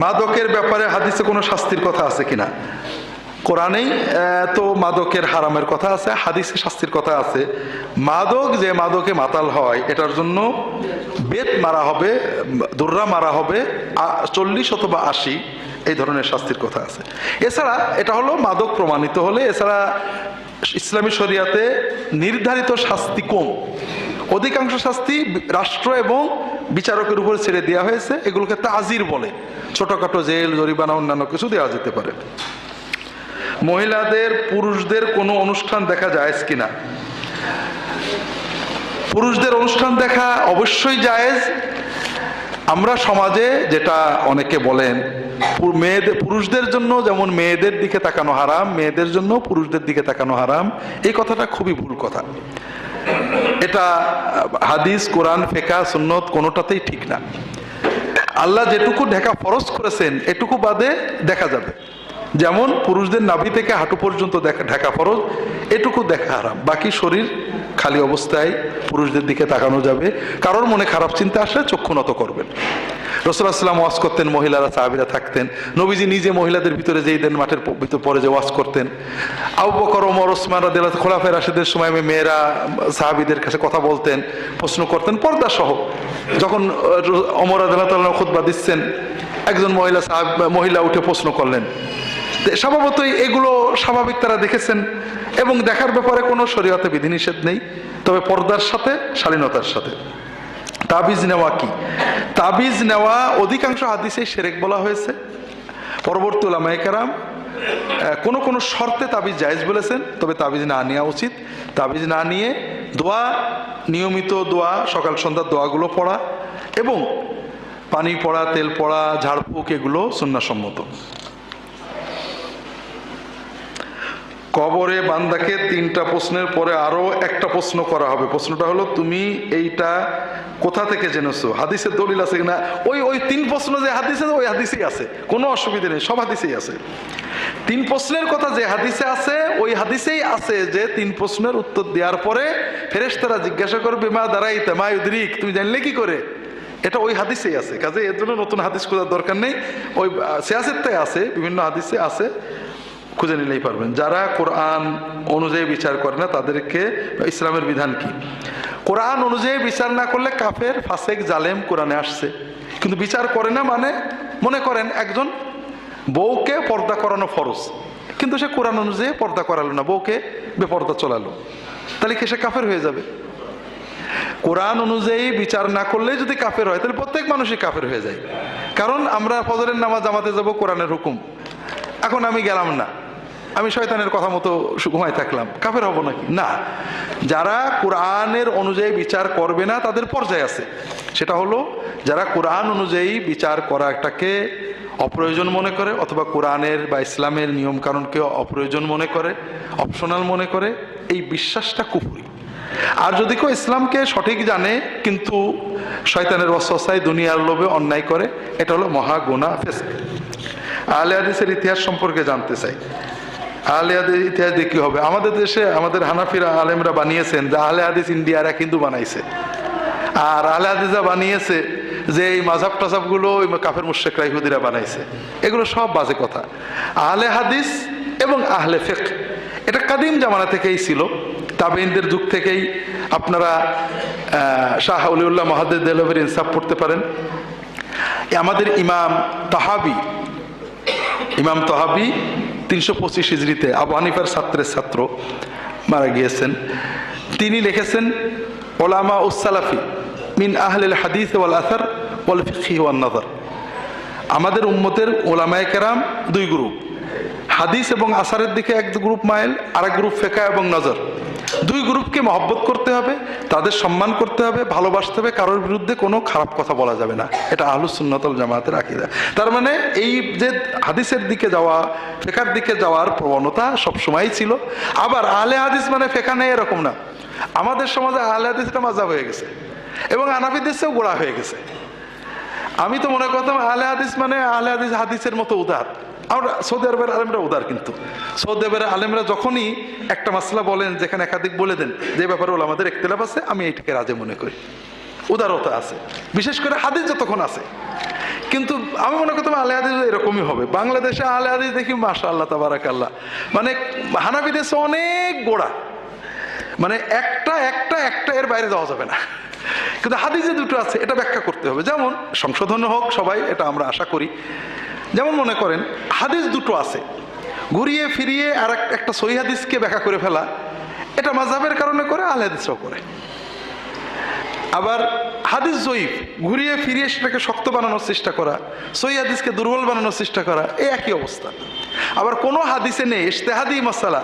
মাদকের ব্যাপারে হাদিসে কোনো শাস্তির কথা আছে কিনা? কোরআনেই তো মাদকের হারামের কথা আছে, হাদিসে শাস্তির কথা আছে। মাদক, যে মাদকে মাতাল হয়, এটার জন্য বেত মারা হবে, দুর্রা মারা হবে 40 অথবা 80, এই ধরনের শাস্তির কথা আছে। এছাড়া এটা হলো মাদক প্রমাণিত হলে, এছাড়া ইসলামী শরিয়াতে নির্ধারিত শাস্তি কম। অধিকাংশ শাস্তি রাষ্ট্র এবং বিচারকের উপর ছেড়ে দেওয়া হয়েছে। এগুলোকে তাজির বলে, ছোটখাটো জেল, জরিমানা, অন্যান্য কিছু দেওয়া যেতে পারে। মহিলাদের পুরুষদের কোনো অনুষ্ঠান দেখা জায়েজ কিনা? পুরুষদের অনুষ্ঠান দেখা অবশ্যই জায়েজ। আমরা সমাজে যেটা অনেকে বলেন, পুরুষদের জন্য যেমন মেয়েদের দিকে তাকানো হারাম, মেয়েদের জন্য পুরুষদের দিকে তাকানো হারাম, এই কথাটা খুবই ভুল কথা। এটা হাদিস, কোরআন, ফিকহ, সুন্নত কোনোটাতেই ঠিক না। আল্লাহ যেটুকু ঢাকা ফরজ করেছেন এটুকু বাদে দেখা যাবে। যেমন পুরুষদের নাভি থেকে হাঁটু পর্যন্ত ঢাকা ফরজ, এটুকু দেখা হারাম। বাকি শরীর খালি অবস্থায় পুরুষদের দিকে তাকানো যাবে। কারোর মনে খারাপ চিন্তা আসলে চক্ষু নত করবেন। রাসূলুল্লাহ সাল্লাল্লাহু আলাইহি ওয়াসাল্লাম ওয়াজ করতেন, মহিলারা সাহাবীরা থাকতেন। নবীজি নিজে মহিলাদের ভিতরে যেই দেন মাঠের ভিতর পরে যে ওয়াজ করতেন। আবু বকর, ওমর, ওসমান রাদিয়াল্লাহু আনহু খোলাফায়ে রাশিদের সময় মেয়েরা সাহাবীদের কাছে কথা বলতেন, প্রশ্ন করতেন পর্দা সহ। যখন ওমর রাদিয়াল্লাহু তাআলা খুতবা দিচ্ছেন, একজন মহিলা উঠে প্রশ্ন করলেন। স্বভাবতই এগুলো স্বাভাবিক, তারা দেখেছেন এবং দেখার ব্যাপারে কোনো শরীয়তে বিধিনিষেধ নেই, তবে পর্দার সাথে, শালীনতার সাথে। তাবিজ নেওয়া কি? তাবিজ নেওয়া অধিকাংশ হাদিসে শিরক বলা হয়েছে। পরবর্তী উলামায়ে কেরাম কোন কোন শর্তে তাবিজ জায়েজ বলেছেন, তবে তাবিজ না নেওয়া উচিত। তাবিজ না নিয়ে দোয়া, নিয়মিত দোয়া, সকাল সন্ধ্যার দোয়াগুলো পড়া এবং পানি পড়া, তেল পড়া, ঝাড়ফুঁক, এগুলো সুন্নাহসম্মত। কবরে বান্দাকে 3টা প্রশ্নের পরে আরো একটা প্রশ্ন করা হবে। প্রশ্নটা হলো, তুমি এইটা কোথা থেকে জেনেছো? হাদিসের দলিল আছে কিনা? ওই 3 প্রশ্ন যে হাদিসে, ওই হাদিসেই আছে, কোনো অসুবিধা নেই, সব হাদিসেই আছে। 3 প্রশ্নের কথা যে হাদিসে আছে, ওই হাদিসেই আছে যে 3 প্রশ্নের উত্তর দেওয়ার পরে ফেরেশতারা জিজ্ঞাসা করবে, মা দারাইতা মা ইউদরিক, তুমি জানলে কি করে? এটা ওই হাদিসেই আছে। কাজে এর জন্য নতুন হাদিস খোঁজার দরকার নেই, ওই সিয়াসেতটাই আছে, বিভিন্ন হাদিসে আছে, খুঁজে নিলেই পারবেন। যারা কোরআন অনুযায়ী বিচার করে না তাদেরকে ইসলামের বিধান কি? কোরআন অনুযায়ী বিচার না করলে কাফের, ফাসেক, জালেম কোরআনে আসছে, কিন্তু বিচার করে না। মানে মনে করেন একজন বউকে পর্দা করানো ফরজ, কিন্তু সে কোরআন অনুযায়ী পর্দা করালো না, বউকে বেপর্দা চলালো, তাহলে কি সে কাফের হয়ে যাবে? কোরআন অনুযায়ী বিচার না করলে যদি কাফের হয়, তাহলে প্রত্যেক মানুষই কাফের হয়ে যায়। কারণ আমরা ফজরের নামাজ জামাতে যাব, কোরআনের হুকুম, এখন আমি গেলাম না, আমি শয়তানের কথা মতো ঘুমায় থাকলাম, কাফের হব নাকি? না। যারা কোরআনের অনুযায়ী বিচার করবে না তাদের পর্যায়ে আছে। সেটা হলো যারা কোরআন অনুযায়ী বিচার করাটাকে অপ্রয়োজন মনে করে, অথবা কোরআনের বা ইসলামের নিয়ম কানুনকে অপ্রয়োজন মনে করে, অপশনাল মনে করে, এই বিশ্বাসটা কুফরি। আর যদি কেউ ইসলামকে সঠিক জানে কিন্তু শয়তানের ওয়াসওয়াসায়, দুনিয়ার লোভে অন্যায় করে, এটা হলো মহা গুনাহ, ফিসক। আহলে হাদিসের ইতিহাস সম্পর্কে জানতে চাই। আহলে হাদিস ইতিহাস দিয়ে কি হবে? আমাদের দেশে আমাদের হানাফিরা আলেমরা বানিয়েছেন যে আহলে হাদিস ইন্ডিয়ার এক হিন্দু বানাইছে, আর আহলে হাদিসরা বানিয়েছে যে এই মাযহাব টাযহাবগুলো ওই কাফের মুশরিকরা, ইহুদিরা বানাইছে। এগুলো সব বাজে কথা। আহলে হাদিস এবং আহলে ফিকহ এটা কাদিম জামানা থেকেই ছিল, তাবেঈনদের যুগ থেকেই। আপনারা শাহ ওলিউল্লাহ মুহাদ্দিস দেহলভির ইনসাফ পড়তে পারেন। আমাদের ইমাম তাহাবি 325 হিজরিতে আবু হানিফার ছাত্রের ছাত্র মারা গিয়েছেন। তিনি লিখেছেন, উলামা উস-সালাফি মিন আহলিল হাদিস ওয়াল আসার ওয়াল ফিকহ ওয়ান নাযার। আমাদের উম্মতের উলামায়ে কেরাম 2 গ্রুপ, হাদিস এবং আসারের দিকে এক গ্রুপ মাইল, আরেক গ্রুপ ফিকহ এবং নজর। 2 গ্রুপকে মহব্বত করতে হবে, তাদের সম্মান করতে হবে, ভালোবাসতে হবে, কারোর বিরুদ্ধে কোনো খারাপ কথা বলা যাবে না। এটা আহলুস সুন্নাত ওয়াল জামাতের আকীদা। তার মানে এই যে হাদিসের দিকে যাওয়া, ফিকহের দিকে যাওয়ার প্রবণতা সবসময়ই ছিল। আবার আহলে হাদিস মানে ফিকহ নেই এরকম না। আমাদের সমাজে আহলে হাদিসটা মাযহাব হয়ে গেছে এবং হানাফিদের চেয়েও গোড়া হয়ে গেছে। আমি তো মনে করতাম আহলে হাদিস মানে আহলে হাদিস হাদিসের মতো উদার। আমরা সৌদি আরবের আলেমরা উদার, কিন্তু সৌদি আরবের আলেমরা যখনই একটা মাসলা বলেন যেখানে একাধিক বলে দেন যে ব্যাপারে আমাদের ইখতিলাফ আছে, আমি এটাকে রাজে মনে করি, উদারতা আছে, বিশেষ করে হাদিস যতক্ষণ আছে। কিন্তু আমি মনে করতাম আলে হাদিস এরকমই হবে। বাংলাদেশে আলে হাদিস দেখি মাশাআল্লাহ তাবারাকাল্লাহ, মানে হানাফি দেশে অনেক গোড়া, মানে একটা একটা একটা এর বাইরে যাওয়া যাবে না। কিন্তু হাদিসে দুটো আছে, এটা ব্যাখ্যা করতে হবে। যেমন সংশোধন হোক সবাই, এটা আমরা আশা করি। যেমন মনে করেন হাদিস দুটো আছে, ঘুরিয়ে ফিরিয়ে আর একটা সহিহ হাদিসকে ব্যাখ্যা করে ফেলা, এটা মাযহাবের কারণে করে, আহলে হাদিসরাও করে। আবার হাদিস জয়ীফ, ঘুরিয়ে ফিরিয়ে সেটাকে শক্ত বানানোর চেষ্টা করা, সহিহ হাদিসকে দুর্বল বানানোর চেষ্টা করা, এই একই অবস্থা। আবার কোনো হাদিসে নেই ইজতিহাদি মাসালা,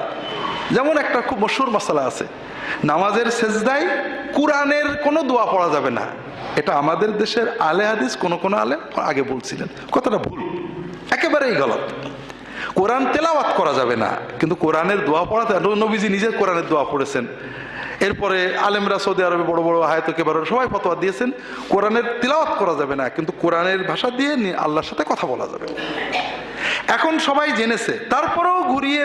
যেমন একটা খুব মশহুর মাসালা আছে, নামাজের সেজদায় কুরআনের কোনো দোয়া পড়া যাবে না। এটা আমাদের দেশের আলে হাদিস কোন আলেম আগে বলছিলেন, কথাটা ভুল, একেবারেই গলত। কোরআন তেলাওয়াত করা যাবে না, কিন্তু কোরআনের দোয়া পড়াতে, নবীজি নিজের কোরআনের দোয়া পড়েছেন। এরপরে আলেমরা সৌদি আরবে বড় বড় হায়াত কেবার সবাই ফতোয়া দিয়েছেন, কোরআনের তিলাওয়াত করা যাবে না, কিন্তু কোরআনের ভাষা দিয়ে আল্লাহর সাথে কথা বলা যাবে। এখন সবাই জেনেছে, তারপরেও ঘুরিয়ে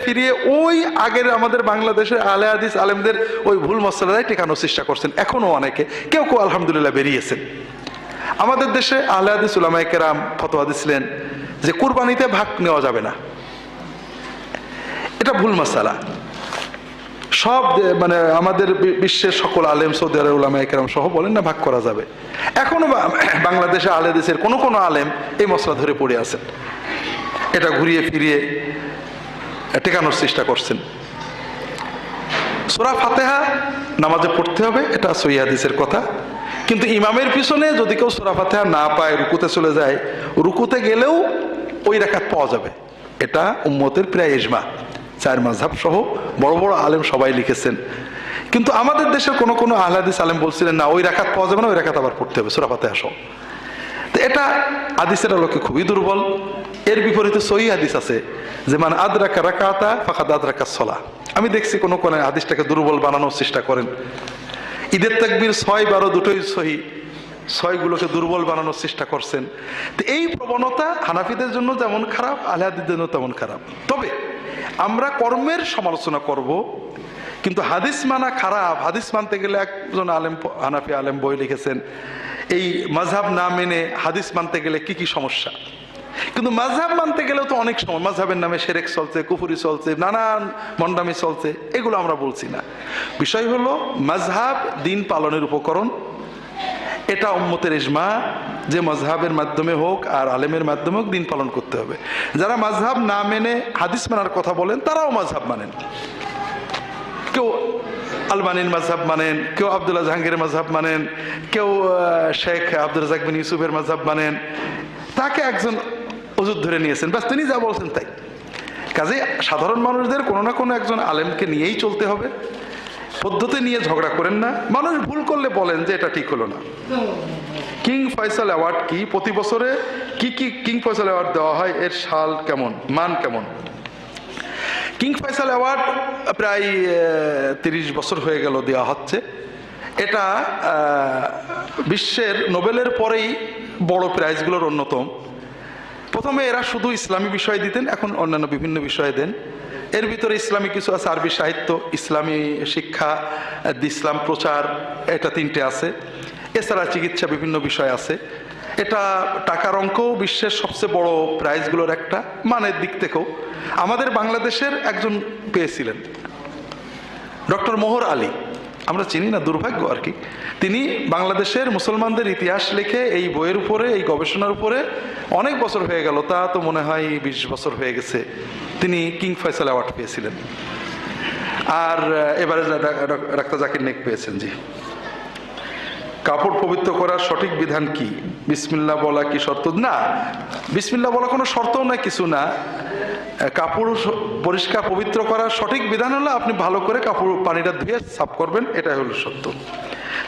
ফিরিয়ে ওই আগের আমাদের বাংলাদেশের আলে হাদিস আলেমদের ওই ভুল মসলায় টেকানোর চেষ্টা করছেন। এখনো অনেকে, কেউ আলহামদুলিল্লাহ বেরিয়েছেন। আমাদের দেশে আলে হাদিস উলামায়ে কেরাম ফতোয়া দিছিলেন যে কুরবানিতে ভাগ নেওয়া যাবে না, এটা ভুল মাসালা। সব মানে আমাদের বিশ্বের সকল আলেম, সৌদি আরব উলামায়ে কেরাম সহ বলেন না ভাগ করা যাবে। এখনো বাংলাদেশে আলে হাদিসের কোনো আলেম এই মসলা ধরে পড়ে আছেন, এটা ঘুরিয়ে ফিরিয়ে টেকানোর চেষ্টা করছেন। সূরা ফাতিহা নামাজে পড়তে হবে, এটা সহিহ হাদিসের কথা, কিন্তু ইমামের পিছনে যদি কেউ সূরা ফাতিহা না পায়, রুকুতে চলে যায়, রুকুতে গেলেও ওই রাকাত পাওয়া যাবে। এটা উম্মতের প্রায় ইজমা, চার মাযহাব সহ বড় বড় আলেম সবাই লিখেছেন। কিন্তু আমাদের দেশের কোনো আহলে হাদিস আলেম বলছিলেন না ওই রাকাত পাওয়া যাবে না, ওই রাকাত আবার পড়তে হবে সূরা ফাতিহা সহ। তো এটা হাদিসের আলোকে খুবই দুর্বল। এর বিপরীতে সহিহ হাদিস আছে যে মান আদরাকা রাকাতা ফাকাদ আদরাকাস সালাহ। আমি দেখছি কোন হাদিসটাকে দুর্বল বানানোর চেষ্টা করেন। ঈদের তাকবীর 6, 12 দুটোই সহিহ, 6গুলোকে দুর্বল বানানোর চেষ্টা করছেন। তো এই প্রবণতা হানাফিদের জন্য যেমন খারাপ, আহলে হাদিসদের জন্য তেমন খারাপ। তবে আমরা কর্মের সমালোচনা করব, কিন্তু হাদিস মানা খারাপ। হাদিস মানতে গেলে একজন আলেম, হানাফি আলেম বই লিখেছেন এই মাযহাব না মেনে হাদিস মানতে গেলে কি কি সমস্যা। কিন্তু মাযহাব মানতে গেলেও তো অনেক সময় মাযহাবের নামে শিরক চলছে, কুফরি চলছে, নানান মন্ডামি চলছে, এগুলো আমরা বলছি না। বিষয় হলো মাযহাব দিন পালনের উপকরণ, এটা উম্মতের ইজমা যে মাযহাবের মাধ্যমে হোক আর আলেমের মাধ্যমে হোক দিন পালন করতে হবে। যারা মাযহাব না মেনে হাদিস মানার কথা বলেন তারাও মাযহাব মানেন। কেউ আলবানীর মাযহাব মানেন, কেউ আব্দুল্লাহ জাহাঙ্গীরের মাযহাব মানেন, কেউ শেখ আব্দুর রাজ্জাক বিন ইউসুফের মাযহাব মানেন। তাকে একজন হুজুর ধরে নিয়েছেন, ব্যাস তিনি যা বলছেন তাই। কাজেই সাধারণ মানুষদের কোনো না কোনো একজন আলেমকে নিয়েই চলতে হবে, পদ্ধতি নিয়ে ঝগড়া করেন না। মানুষ ভুল করলে বলেন যে এটা ঠিক হলো না। কিং ফয়সাল অ্যাওয়ার্ড কি, প্রতি বছরে কি কিং ফয়সাল অ্যাওয়ার্ড দেওয়া হয়, এর সাল কেমন, মান কেমন। কিং ফয়সাল অ্যাওয়ার্ড প্রায় 30 বছর হয়ে গেল দেওয়া হচ্ছে। এটা বিশ্বের নোবেলের পরেই বড় প্রাইজগুলোর অন্যতম। প্রথমে এরা শুধু ইসলামী বিষয় দিতেন, এখন অন্যান্য বিভিন্ন বিষয় দেন। এর ভিতরে ইসলামী কিছু আছে, আরবি সাহিত্য, ইসলামী শিক্ষা, ইসলাম প্রচার, এটা 3টে আছে। এছাড়া চিকিৎসা বিভিন্ন বিষয় আছে। এটা টাকার অঙ্কও বিশ্বের সবচেয়ে বড় প্রাইজগুলোর একটা, মানের দিক থেকেও। আমাদের বাংলাদেশের একজন পেয়েছিলেন ডক্টর মোহর আলী, আমরা চিনি না, দুর্ভাগ্য আর কি। তিনি বাংলাদেশের মুসলমানদের ইতিহাস লিখে এই বইয়ের উপরে, এই গবেষণার উপরে অনেক বছর হয়ে গেল, তা তো মনে হয় 20 বছর হয়ে গেছে, তিনি কিং ফয়সাল অ্যাওয়ার্ড পেয়েছিলেন। আর এবারে ডাক্তার জাকির নেক পেয়েছেন। জি, কাপড় পবিত্র করার সঠিক বিধান কি? বিসমিল্লাহ বলা কি শর্ত? না, বিসমিল্লাহ বলা কোনো শর্তও না, কিছু না। কাপড় পরিষ্কার পবিত্র করার সঠিক বিধান হলো আপনি ভালো করে কাপড় পানিটা ধুয়ে সাফ করবেন, এটাই হলো সত্য।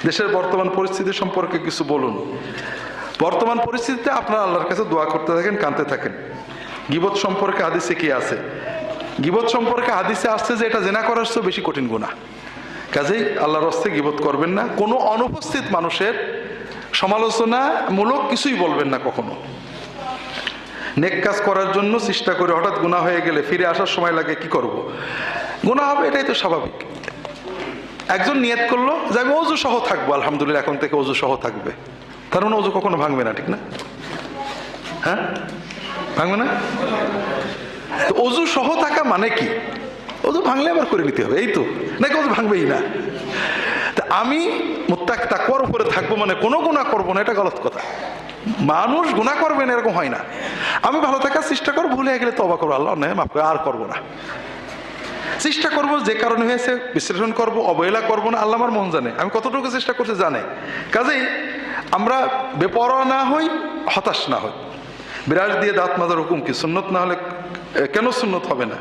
দেশের বর্তমান পরিস্থিতি সম্পর্কে কিছু বলুন। বর্তমান পরিস্থিতিতে আপনারা আল্লাহর কাছে দোয়া করতে থাকেন, কাঁদতে থাকেন। গীবত সম্পর্কে হাদিসে কি আছে? গীবত সম্পর্কে হাদিসে আসছে যে এটা জেনা করার চেয়ে বেশি কঠিন গুনাহ। কাজেই আল্লাহর হস্তে গীবত করবেন না। কোনো অনুপস্থিত মানুষের সমালোচনামূলক কিছুই বলবেন না কখনো। নেক কাজ করার জন্য চেষ্টা করে হঠাৎ গুনাহ হয়ে গেলে ফিরে আসার সময় লাগে, কি করব? গুনাহ হবে, এটাই তো স্বাভাবিক। একজন নিয়ত করলো যে আমি অজু সহ থাকবো, আলহামদুলিল্লাহ এখন থেকে অজু সহ থাকবে, তার মানে অজু কখনো ভাঙবে না, ঠিক না? হ্যাঁ, ভাঙবে না? তো অজু সহ থাকা মানে কি? অজু ভাঙলে আবার করে নিতে হবে, এই তো, নাকি অজু ভাঙবেই না? তা আমি মুত্তাক তাকওয়ার উপরে থাকবো মানে কোনো গুনাহ করবো না, এটা গলত কথা। মানুষ গুনাহ করবে না এরকম হয় না। আমি ভালো থাকার চেষ্টা করবো, ভুলে গেলে তওবা করবো, আল্লাহ নয় মাফ করে, আর করবো না। চেষ্টা করবো, যে কারণে হয়েছে বিশ্লেষণ করবো, অবহেলা করবো না। আল্লাহ আমার মন জানে আমি কতটুকু চেষ্টা করতে জানে। কাজেই আমরা বেপরোয়া না হই, হতাশ না হই। বিরাজ দিয়ে দাঁত মাজার হুকুম কি? সুন্নত না হলে কেন সুন্নত হবে না?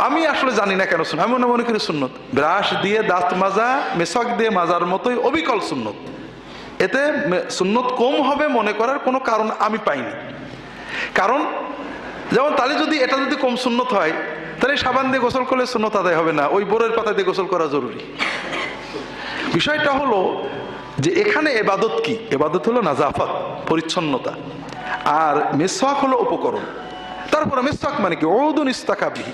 আমি আসলে জানি না কেন সুন্নত, আমি মনে করি সুন্নত। ব্রাশ দিয়ে দাঁত মাজা মেশক দিয়ে মাজার মতোই অবিকল সুন্নত। এতে সুন্নত কম হবে মনে করার কোনো কারণ আমি পাইনি। কারণ যেমন তাহলে যদি এটা যদি কম সুন্নত হয়, তাহলে সাবান দিয়ে গোসল করলে সুন্নত আদায় হবে না, ওই বোরের পাতা দিয়ে গোসল করা জরুরি। বিষয়টা হলো যে এখানে এবাদত কি? এবাদত হলো নাজাফাত, পরিচ্ছন্নতা, আর মেসওয়াক হলো উপকরণ। তারপরে মেসওয়াক মানে কি? ওদুন ইস্তাকাবি,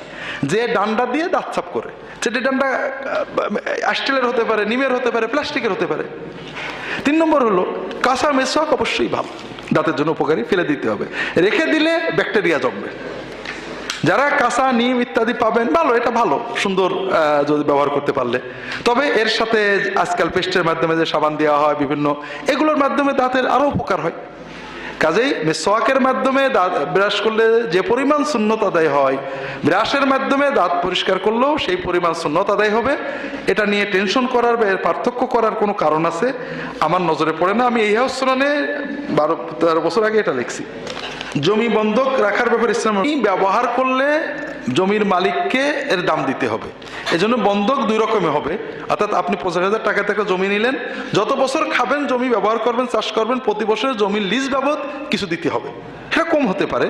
যে ডান্ডা দিয়ে দাঁত সাফ করে। সেটি ডান্ডা স্টিলের হতে পারে, নিমের হতে পারে, প্লাস্টিকের হতে পারে। 3 নম্বর হলো কাঁচা মেসওয়াক অবশ্যই ভালো, দাঁতের জন্য উপকারী, ফেলে দিতে হবে, রেখে দিলে ব্যাকটেরিয়া জন্মে। যারা কাঁচা নিম ইত্যাদি পাবেন ভালো, এটা ভালো সুন্দর যদি ব্যবহার করতে পারলে। তবে এর সাথে আজকাল পেস্টের মাধ্যমে যে সাবান দেওয়া হয় বিভিন্ন, এগুলোর মাধ্যমে দাঁতের আরো উপকার হয়। কাজেই মেসওয়াকের মাধ্যমে দাঁত ব্রাশ করলে যে পরিমাণ সুন্নত আদায় হয়, ব্রাশের মাধ্যমে দাঁত পরিষ্কার করলেও সেই পরিমাণ সুন্নত আদায় হবে। এটা নিয়ে টেনশন করার বা এর পার্থক্য করার কোনো কারণ আছে আমার নজরে পড়ে না। আমি এই হাউসনে 12-13 বছর আগে এটা লিখছি। জমি বন্ধক রাখার ব্যাপারে ইসলাম ব্যবহার করলে জমির মালিককে এর দাম দিতে হবে। এজন্য বন্ধক 2 রকমে হবে। অর্থাৎ আপনি 50,000 টাকা থেকে জমি নিলেন, যত বছর খাবেন, জমি ব্যবহার করবেন, চাষ করবেন, প্রতি বছর জমির লিজ বাবদ কিছু দিতে হবে। সেটা কম হতে পারে,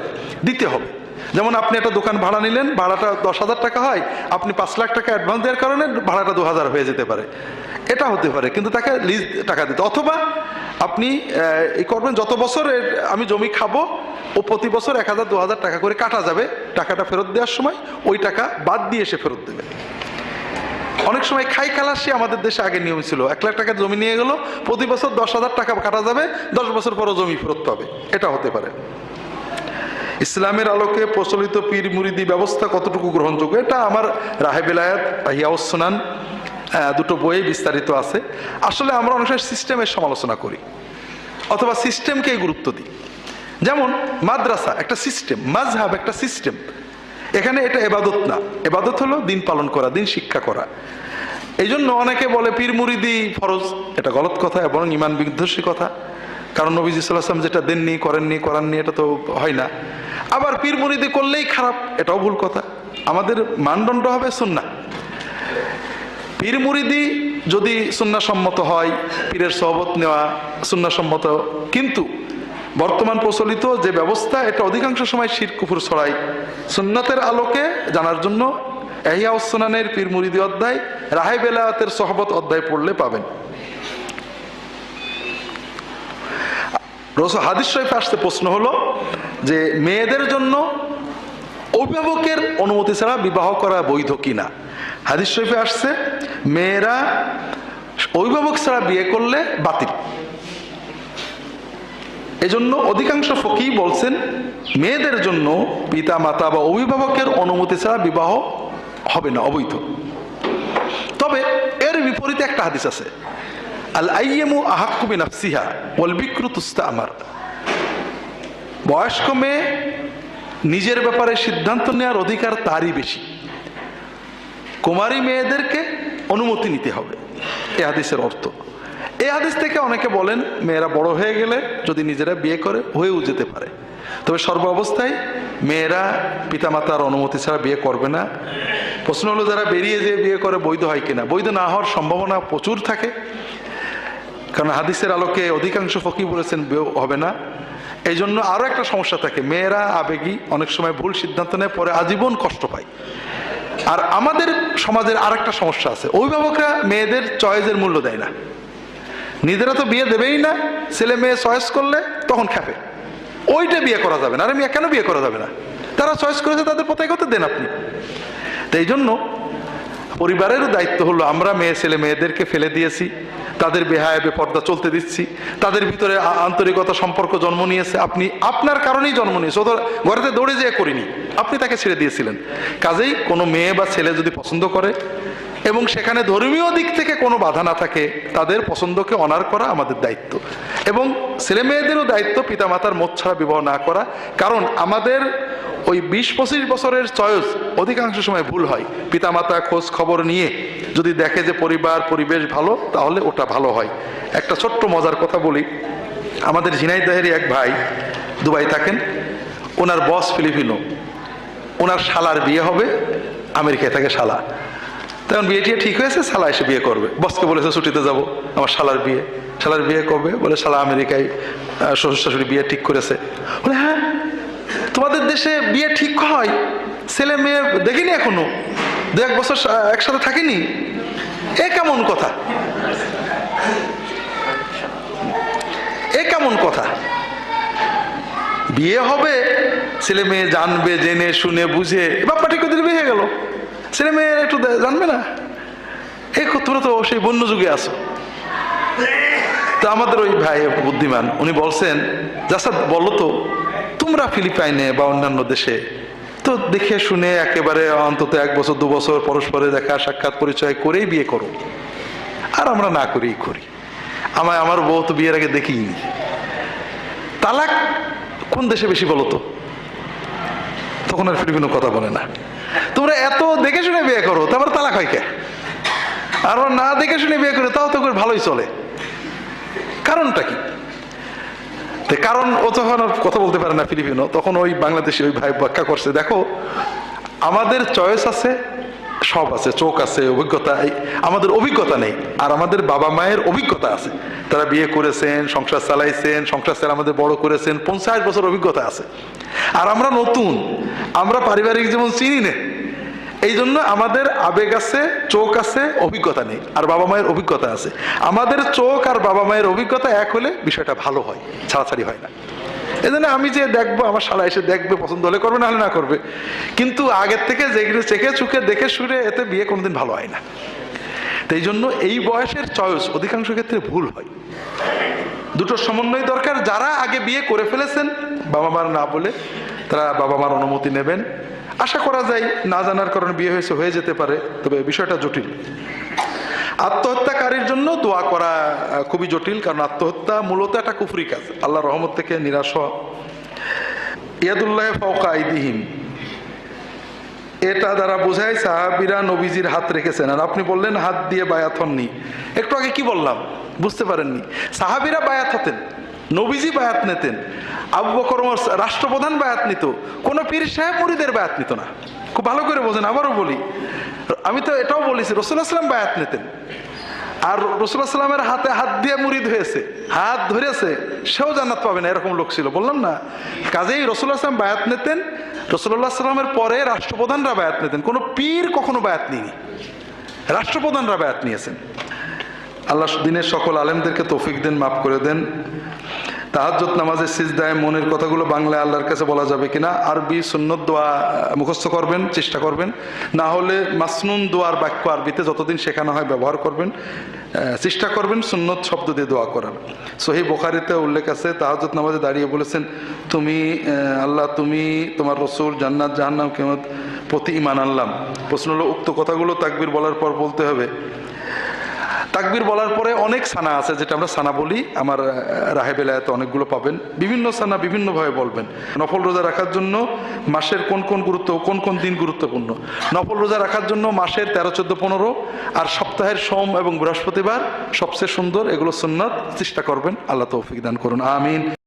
দিতে হবে। যেমন আপনি একটা দোকান ভাড়া নিলেন, ভাড়াটা 10,000 টাকা হয়, আপনি 5 লাখ টাকা অ্যাডভান্স দেওয়ার কারণে ভাড়াটা 2,000 হয়ে যেতে পারে, এটা হতে পারে। কিন্তু তাকে লিজ টাকা দিতে। অথবা আপনি এই করবেন, যত বছর আমি জমি খাবো, ও প্রতি বছর 1,000-2,000 টাকা করে কাটা যাবে, টাকাটা ফেরত দেওয়ার সময় ওই টাকা বাদ দিয়ে সে ফেরত দেবে। অনেক সময় খাই খালাসি আমাদের দেশে আগে নিয়ম ছিল, 1 লাখ টাকার জমি নিয়ে গেল, প্রতি বছর 10,000 টাকা কাটা যাবে, 10 বছর পরও জমি ফেরত পাবে, এটা হতে পারে। ইসলামের আলোকে প্রচলিত পীর মুরিদি ব্যবস্থা কতটুকু গ্রহণযোগ্য? এটা আমার রাহে বেলায়েত, ইহিয়াউস সুনান, 2টো বইয়ে বিস্তারিত আছে। আসলে আমরা অনেক সময় সিস্টেমের সমালোচনা করি অথবা সিস্টেমকেই গুরুত্ব দিই। যেমন মাদ্রাসা একটা সিস্টেম, মাযহাব একটা সিস্টেম। এখানে এটা এবাদত না, এবাদত হলো দিন পালন করা, দিন শিক্ষা করা। এই জন্য অনেকে বলে পীর মুরিদি ফরজ, এটা গলত কথা এবং ইমান বিধ্বংসী কথা। কারণ নবীজি সাল্লাল্লাহু আলাইহি ওয়াসাল্লাম যেটা দেননি, করেননি, করাননি, এটা তো হয় না। আবার পীর মুরিদি করলেই খারাপ, এটাও ভুল কথা। আমাদের মানদণ্ড হবে সুন্নাহ। পীর মুরিদি যদি সুন্নাহ সম্মত হয়, পীরের সোহবত নেওয়া সুন্নাহ সম্মত, কিন্তু বর্তমান প্রচলিত যে ব্যবস্থা, এটা অধিকাংশ সময় শিরক কুফর ছড়ায়। সুন্নাতের আলোকে জানার জন্য ইহিয়াউস সুনানের পীর মুরিদি অধ্যায়, রাহে বেলায়েতের সোহবত অধ্যায় পড়লে পাবেন। হাদিস শরীফে আসতে প্রশ্ন হলো যে মেয়েদের জন্য অভিভাবকের অনুমতি ছাড়া বিবাহ করা বৈধ কিনা। হাদিস শরীফে আসছে মেয়েরা অভিভাবক ছাড়া বিয়ে করলে বাতিল। এজন্য অধিকাংশ ফকিহ বলছেন মেয়েদের জন্য পিতা মাতা বা অভিভাবকের অনুমতি ছাড়া বিবাহ হবে না, অবৈধ। তবে এর বিপরীতে একটা হাদিস আছে, আল আইয়ামু আহাক্কু বিনাফসিহা ওয়াল বিকরু তুস্তামার। বয়স্ক মেয়ে নিজের ব্যাপারে সিদ্ধান্ত নেওয়ার অধিকার তারই বেশি। কুমারী মেয়েদেরকে অনুমতি নিতে হবে, এই হাদিসের অর্থ। এই হাদিস থেকে অনেকে বলেন মেয়েরা বড় হয়ে গেলে যদি নিজেরা বিয়ে করে হয়েও যেতে পারে। তবে সর্ব অবস্থায় মেয়েরা পিতামাতার অনুমতি ছাড়া বিয়ে করবে না। প্রশ্ন হলো যারা বেরিয়ে যেয়ে বিয়ে করে বৈধ হয় কিনা। বৈধ না হওয়ার সম্ভাবনা প্রচুর থাকে, কারণ হাদিসের আলোকে অধিকাংশ ফকিহ বলেছেন বিয়ে হবে না। এই জন্য আরো একটা সমস্যা থাকে, মেয়েরা আবেগী, অনেক সময় ভুল সিদ্ধান্ত নেয়, পরে আজীবন কষ্ট পায়। আর আমাদের সমাজের আর একটা সমস্যা আছে, অভিভাবকরা মেয়েদের চয়েসের মূল্য দেয় না। নিজেরা তো বিয়ে দেবেই না, ছেলে মেয়ে চয়েস করলে তখন খেপে, ওইটা বিয়ে করা যাবে না। আরে মেয়ে কেন বিয়ে করা যাবে না? তারা চয়েস করেছে, তাদের পথে এগোতে দেন আপনি। তো এই জন্য পরিবারেরও দায়িত্ব হলো, আমরা মেয়ে ছেলে মেয়েদেরকে ফেলে দিয়েছি, তাদের বেহায়া বেপর্দা চলতে দিচ্ছি, তাদের ভিতরে আন্তরিকতা সম্পর্ক জন্ম নিয়েছে, আপনি আপনার কারণেই জন্ম নিয়েছে, ও তো ঘরেতে দৌড়ে যেয়ে করিনি, আপনি তাকে ছেড়ে দিয়েছিলেন। কাজেই কোনো মেয়ে বা ছেলে যদি পছন্দ করে এবং সেখানে ধর্মীয় দিক থেকে কোনো বাধা না থাকে, তাদের পছন্দকে অনার করা আমাদের দায়িত্ব। এবং ছেলে মেয়েদেরও দায়িত্ব পিতামাতার মত ছাড়া বিবাহ না করা, কারণ আমাদের ওই 20-25 বছরের চয়েস অধিকাংশ সময় ভুল হয়। পিতামাতা খোঁজ খবর নিয়ে যদি দেখে যে পরিবার পরিবেশ ভালো, তাহলে ওটা ভালো হয়। একটা ছোট্ট মজার কথা বলি, আমাদের ঝিনাইদহেরই এক ভাই দুবাই থাকেন, ওনার বস ফিলিপিনো, ওনার শালার বিয়ে হবে, আমেরিকায় থাকে শালা। তখন বিয়ে টিয়ে ঠিক হয়েছে, শালা এসে বিয়ে করবে, বসকে বলেছে ছুটিতে যাব, আমার শালার বিয়ে। শালার বিয়ে কবে? বলে শালা আমেরিকায় শ্বশুর শাশুড়ি বিয়ে ঠিক করেছে। বলে হ্যাঁ, তোমাদের দেশে বিয়ে ঠিক হয়, ছেলে মেয়ে দেখিনি এখনো, 2-1 বছর একসাথে থাকিনি, এ কেমন কথা? এ কেমন কথা? বিয়ে হবে, ছেলে মেয়ে জানবে, জেনে শুনে বুঝে, বাপ্পা ঠিক করে বিয়ে হয়ে গেল, ছেলে মেয়ে একটু জানবে না? এই তোমরা তো সেই বন্য যুগে আছো। তো আমাদের ওই ভাই বুদ্ধিমান, উনি বলছেন, জাসাদ বলো তো, তোমরা ফিলিপাইনে বা অন্যান্য দেশে তো দেখে শুনে একেবারে অন্তত 1 বছর 2 বছর পরস্পরে দেখা সাক্ষাৎ পরিচয় করেই বিয়ে করো, আর আমরা না করেই করি। আমার বউ তো বিয়ের আগে দেখিনি। তালাক কোন দেশে বেশি বলো তো? তখন আর ফিলিপিনো কথা বলে না। তোমরা এত দেখে শুনে বিয়ে করো, তারপর তালাক হয় কে? আর না দেখে শুনে বিয়ে করে তাও তো করে ভালোই চলে, কারণটা কি? কারণ ও তখন কথা বলতে পারে না ফিলিপিনো, তখন ওই বাংলাদেশি ওই ভাই ব্যাখ্যা করছে, দেখো আমাদের চয়েস আছে, সব আছে, চোখ আছে, অভিজ্ঞতা, আমাদের অভিজ্ঞতা নেই। আর আমাদের বাবা মায়ের অভিজ্ঞতা আছে, তারা বিয়ে করেছেন, সংসার চালাইছেন, সংসার চালা আমাদের বড় করেছেন, 50 বছর অভিজ্ঞতা আছে। আর আমরা নতুন, আমরা পারিবারিক জীবন চিনি না, এই জন্য আমাদের আবেগ আছে, চোখ আছে, অভিজ্ঞতা নেই। আর বাবা মায়ের অভিজ্ঞতা আছে। আমাদের চোখ আর বাবা মায়ের অভিজ্ঞতা এক হলে বিষয়টা ভালো হয়, ছাড়াছাড়ি হয় না। এই জন্য আমি যে দেখবো, আমার শালা এসে দেখবে, পছন্দ হলে করবে, না হলে না করবে, কিন্তু আগের থেকে যেগুলো চেখে চুকে দেখে শুনে এতে বিয়ে কোনোদিন ভালো হয় না। তো এই জন্য এই বয়সের চয়েস অধিকাংশ ক্ষেত্রে ভুল হয়। দুটোর সমন্বয় দরকার। যারা আগে বিয়ে করে ফেলেছেন, বাবা মার না বলে, তারা বাবা মার অনুমতি নেবেন। আশা করা যায় না জানার কারণে বিয়ে হয়েছে, হয়ে যেতে পারে, তবে বিষয়টা জটিল। আত্মহত্যাকারীর জন্য দোয়া করা খুবই জটিল, কারণ আত্মহত্যা মূলত একটা কুফরি কাজ, আল্লাহর রহমত থেকে নিরাশ হওয়া। ইয়াদুল্লাহ ফাওকা আইদিহিম, এটা দ্বারা বোঝায় সাহাবীরা নবীজির হাত রেখেছেন। আর আপনি বললেন হাত দিয়ে বায়াত হননি, একটু আগে কি বললাম বুঝতে পারেননি? সাহাবীরা বায়াত হতেন, নবীজি বায়াত নিতেন, আবু বকর ওমর রাষ্ট্রপ্রধান বায়াত নিত, কোনো পীর সাহেব মুরিদের বায়াত নিত না। খুব ভালো করে বোঝেন, আবারও বলি, আমি তো এটাও বলেছি, রাসূলুল্লাহ সাল্লাল্লাহু আলাইহি ওয়াসাল্লাম বায়াত নিতেন। আর রাসূলুল্লাহ সাল্লাল্লাহু আলাইহি ওয়াসাল্লামের হাতে হাত দিয়ে মুরিদ হয়েছে, হাত ধরেছে, সেও জান্নাত পাবে না, এরকম লোক ছিল, বললাম না? কাজেই রাসূলুল্লাহ সাল্লাল্লাহু আলাইহি ওয়াসাল্লাম বায়াত নিতেন, রাসূলুল্লাহ সাল্লাল্লাহু আলাইহি ওয়াসাল্লামের পরে রাষ্ট্রপ্রধানরা বায়াত নিতেন, কোনো পীর কখনো বায়াত নেয়নি, রাষ্ট্রপ্রধানরা বায়াত নিয়েছেন। আল্লাহ দিনের সকল আলেমদেরকে তৌফিক দেন, মাফ করে দেন। তাহাজ্জুদ নামাজের সিজদায় মনের কথাগুলো বাংলায় আল্লাহর কাছে বলা যাবে কিনা? আরবি সুন্নত দোয়া মুখস্থ করবেন, চেষ্টা করবেন, না হলে মাসনুন দোয়ার বাক্য আরবিতে যতদিন শেখানো হয় ব্যবহার করবেন, চেষ্টা করবেন সুন্নত শব্দ দিয়ে দোয়া করার। সহিহ বুখারীতে উল্লেখ আছে, তাহাজ্জুদ নামাজে দাঁড়িয়ে বলেছেন, তুমি আল্লাহ, তুমি, তোমার রাসূল, জান্নাত জাহান্নাম কিয়ামত প্রতি ঈমান আনলাম। প্রশ্ন হলো, উক্ত কথাগুলো তাকবীর বলার পর বলতে হবে? তাকবীর বলার পরে অনেক সানা আছে, যেটা আমরা সানা বলি, আমার রাহে বেলায়েতে অনেকগুলো পাবেন, বিভিন্ন সানা বিভিন্নভাবে বলবেন। নফল রোজা রাখার জন্য মাসের কোন কোন দিন গুরুত্বপূর্ণ? নফল রোজা রাখার জন্য মাসের 13, 14, 15 আর সপ্তাহের সোম এবং বৃহস্পতিবার সবচেয়ে সুন্দর, এগুলো সুন্নাত, চেষ্টা করবেন। আল্লাহ তৌফিক দান করুন, আমিন।